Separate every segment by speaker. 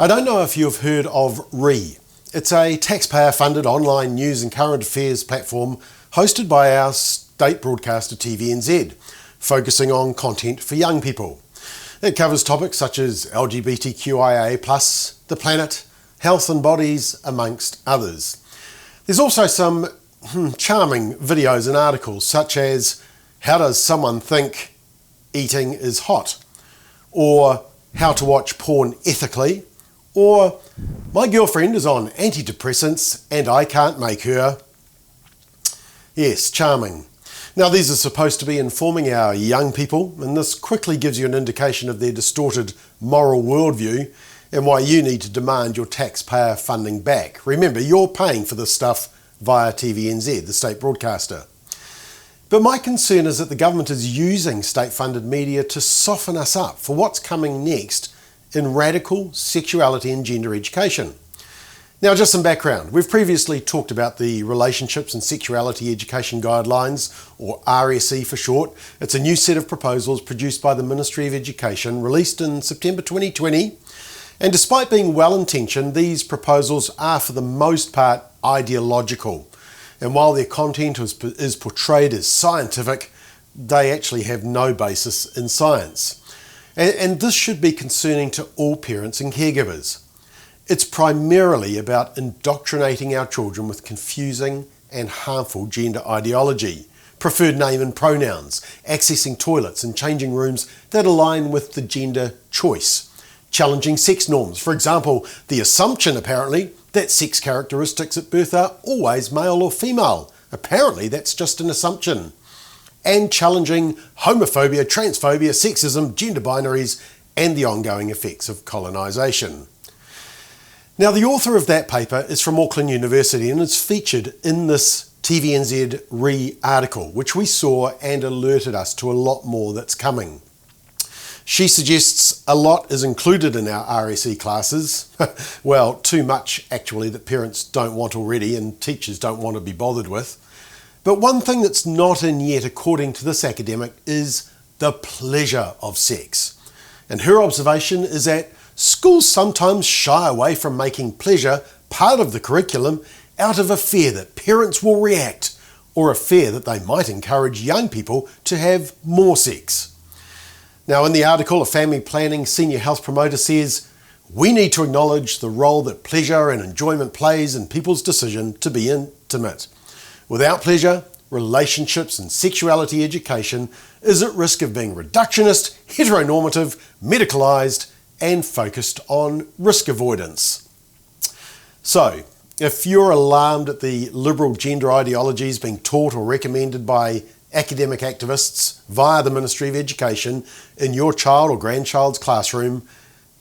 Speaker 1: I don't know if you've heard of RE. It's a taxpayer-funded online news and current affairs platform hosted by our state broadcaster TVNZ, focusing on content for young people. It covers topics such as LGBTQIA+, the planet, health and bodies, amongst others. There's also some charming videos and articles such as how does someone think eating is hot, or how to watch porn ethically, or my girlfriend is on antidepressants and I can't make her. Yes, charming. Now these are supposed to be informing our young people, and this quickly gives you an indication of their distorted moral worldview and why you need to demand your taxpayer funding back. Remember, you're paying for this stuff via TVNZ, the state broadcaster. But my concern is that the government is using state-funded media to soften us up for what's coming next in radical sexuality and gender education. Now, just some background. We've previously talked about the Relationships and Sexuality Education Guidelines, or RSE for short. It's a new set of proposals produced by the Ministry of Education, released in September 2020. And despite being well-intentioned, these proposals are for the most part ideological. And while their content is portrayed as scientific, they actually have no basis in science. And this should be concerning to all parents and caregivers. It's primarily about indoctrinating our children with confusing and harmful gender ideology, preferred name and pronouns, accessing toilets and changing rooms that align with the gender choice, challenging sex norms. For example, the assumption apparently that sex characteristics at birth are always male or female. Apparently that's just an assumption. And challenging homophobia, transphobia, sexism, gender binaries, and the ongoing effects of colonisation. Now, the author of that paper is from Auckland University and is featured in this TVNZ RE article, which we saw and alerted us to a lot more that's coming. She suggests a lot is included in our RSE classes. Well, too much actually that parents don't want already and teachers don't want to be bothered with. But one thing that's not in yet, according to this academic, is the pleasure of sex. And her observation is that schools sometimes shy away from making pleasure part of the curriculum out of a fear that parents will react, or a fear that they might encourage young people to have more sex. Now, in the article, a family planning senior health promoter says, "We need to acknowledge the role that pleasure and enjoyment plays in people's decision to be intimate. Without pleasure, relationships and sexuality education is at risk of being reductionist, heteronormative, medicalised, and focused on risk avoidance." So, if you're alarmed at the liberal gender ideologies being taught or recommended by academic activists via the Ministry of Education in your child or grandchild's classroom,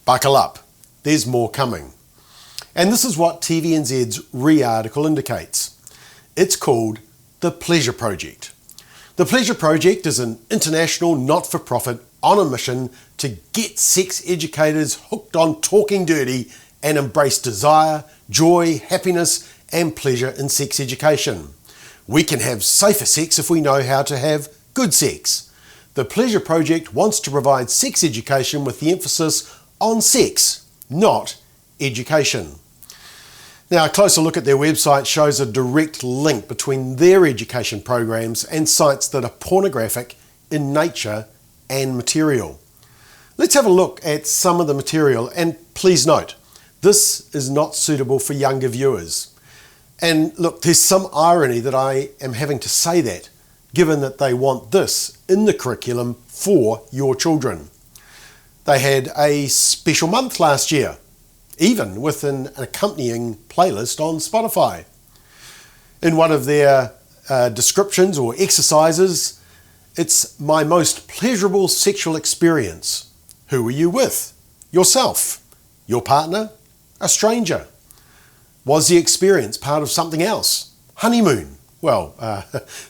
Speaker 1: buckle up. There's more coming. And this is what TVNZ's RE article indicates. It's called The Pleasure Project. The Pleasure Project is an international not-for-profit on a mission to get sex educators hooked on talking dirty and embrace desire, joy, happiness, and pleasure in sex education. We can have safer sex if we know how to have good sex. The Pleasure Project wants to provide sex education with the emphasis on sex, not education. Now, a closer look at their website shows a direct link between their education programs and sites that are pornographic in nature and material. Let's have a look at some of the material, and please note, this is not suitable for younger viewers. And look, there's some irony that I am having to say that, given that they want this in the curriculum for your children. They had a special month last year, even with an accompanying playlist on Spotify. In one of their descriptions or exercises, it's my most pleasurable sexual experience. Who were you with? Yourself? Your partner? A stranger? Was the experience part of something else? Honeymoon? Well,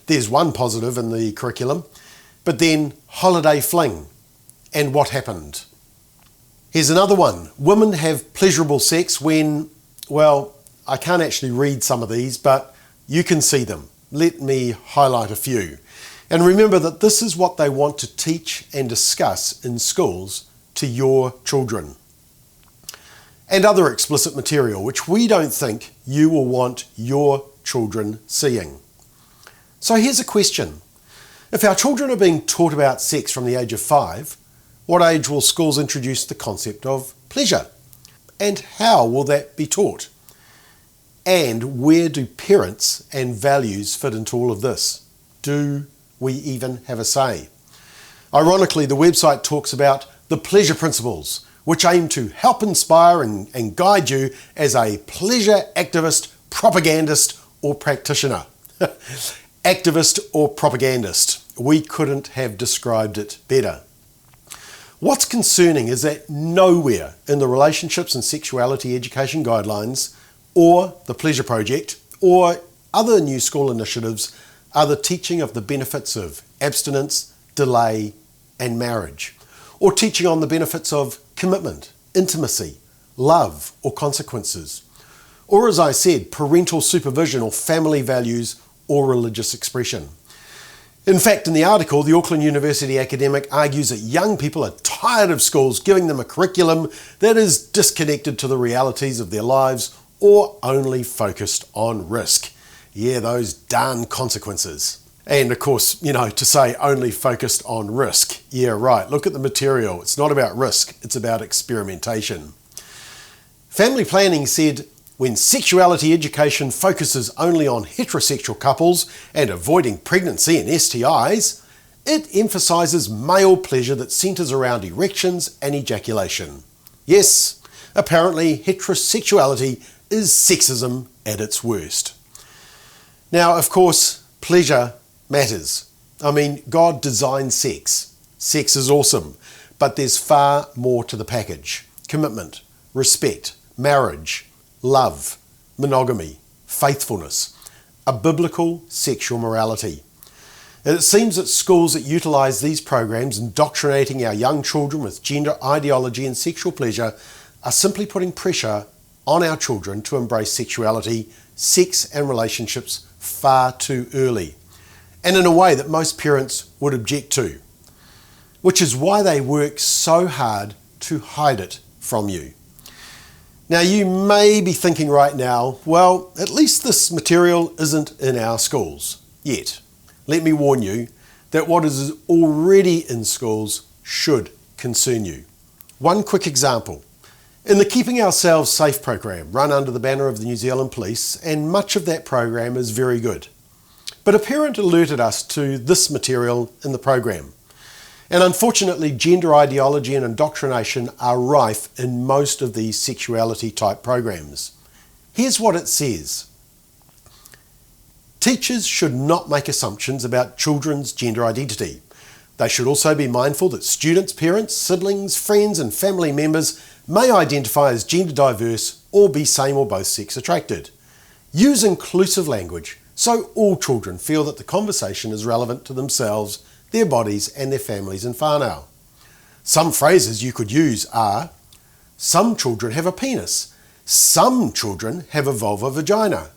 Speaker 1: there's one positive in the curriculum. But then holiday fling. And what happened? Here's another one. Women have pleasurable sex when, well, I can't actually read some of these, but you can see them. Let me highlight a few. And remember that this is what they want to teach and discuss in schools to your children. and other explicit material which we don't think you will want your children seeing. So here's a question. If our children are being taught about sex from the age of 5, what age will schools introduce the concept of pleasure? And how will that be taught? And where do parents and values fit into all of this? Do we even have a say? Ironically, the website talks about the pleasure principles, which aim to help inspire and guide you as a pleasure activist, propagandist, or practitioner. Activist or propagandist. We couldn't have described it better. What's concerning is that nowhere in the Relationships and Sexuality Education Guidelines, or the Pleasure Project, or other new school initiatives are the teaching of the benefits of abstinence, delay, and marriage, or teaching on the benefits of commitment, intimacy, love, or consequences, or as I said, parental supervision or family values or religious expression. In fact, in the article, the Auckland University academic argues that young people are tired of schools giving them a curriculum that is disconnected to the realities of their lives or only focused on risk. Yeah, those darn consequences. And of course, to say only focused on risk. Yeah, right. Look at the material. It's not about risk. It's about experimentation. Family Planning said, when sexuality education focuses only on heterosexual couples and avoiding pregnancy and STIs, it emphasises male pleasure that centres around erections and ejaculation. Yes, apparently heterosexuality is sexism at its worst. Now, of course, pleasure matters. God designed sex. Sex is awesome, but there's far more to the package. Commitment, respect, marriage, love, monogamy, faithfulness, a biblical sexual morality. And it seems that schools that utilise these programs indoctrinating our young children with gender ideology and sexual pleasure are simply putting pressure on our children to embrace sexuality, sex and relationships far too early, and in a way that most parents would object to, which is why they work so hard to hide it from you. Now, you may be thinking right now, well, at least this material isn't in our schools yet. Let me warn you that what is already in schools should concern you. One quick example. In the Keeping Ourselves Safe program, run under the banner of the New Zealand Police, and much of that program is very good. But a parent alerted us to this material in the program. And unfortunately, gender ideology and indoctrination are rife in most of these sexuality type programs. Here's what it says. Teachers should not make assumptions about children's gender identity. They should also be mindful that students, parents, siblings, friends and family members may identify as gender diverse or be same or both sex attracted. Use inclusive language so all children feel that the conversation is relevant to themselves, their bodies and their families and whānau. Some phrases you could use are, some children have a penis, some children have a vulva vagina,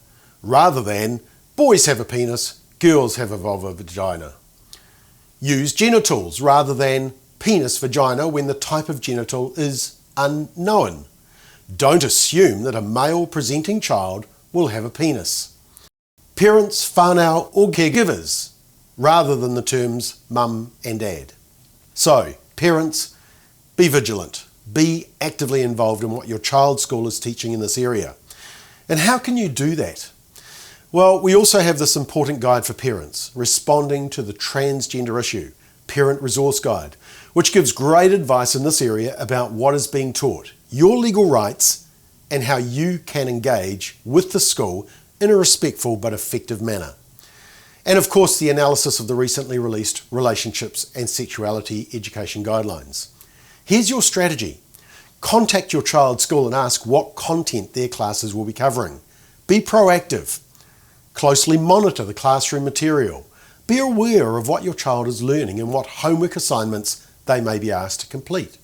Speaker 1: rather than boys have a penis, girls have a vulva vagina. Use genitals rather than penis vagina when the type of genital is unknown. Don't assume that a male presenting child will have a penis. Parents, whānau or caregivers, rather than the terms mum and dad. So, parents, be vigilant. Be actively involved in what your child's school is teaching in this area. And how can you do that? Well, we also have this important guide for parents, Responding to the Transgender Issue, Parent Resource Guide, which gives great advice in this area about what is being taught, your legal rights, and how you can engage with the school in a respectful but effective manner. And of course, the analysis of the recently released Relationships and Sexuality Education Guidelines. Here's your strategy. Contact your child's school and ask what content their classes will be covering. Be proactive. Closely monitor the classroom material. Be aware of what your child is learning and what homework assignments they may be asked to complete.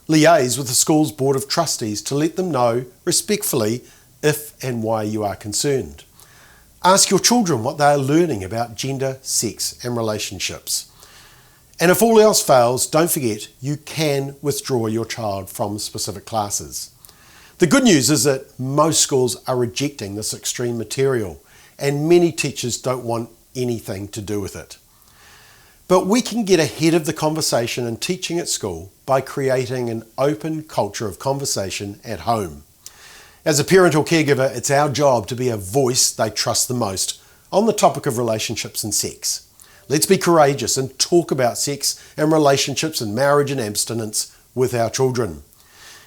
Speaker 1: Liaise with the school's Board of Trustees to let them know respectfully if and why you are concerned. Ask your children what they are learning about gender, sex and relationships. And if all else fails, don't forget you can withdraw your child from specific classes. The good news is that most schools are rejecting this extreme material, and many teachers don't want anything to do with it. But we can get ahead of the conversation in teaching at school by creating an open culture of conversation at home. As a parent or caregiver, it's our job to be a voice they trust the most on the topic of relationships and sex. Let's be courageous and talk about sex and relationships and marriage and abstinence with our children.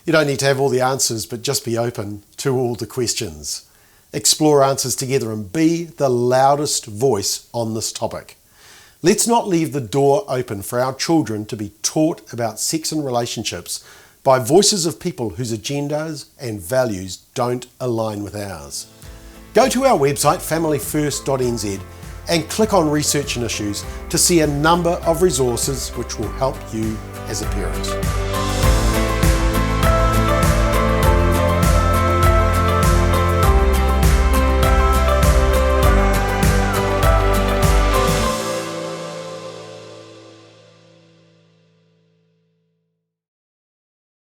Speaker 1: You don't need to have all the answers, but just be open to all the questions. Explore answers together and be the loudest voice on this topic. Let's not leave the door open for our children to be taught about sex and relationships by voices of people whose agendas and values don't align with ours. Go to our website, familyfirstnz, and click on Research and Issues to see a number of resources which will help you as a parent.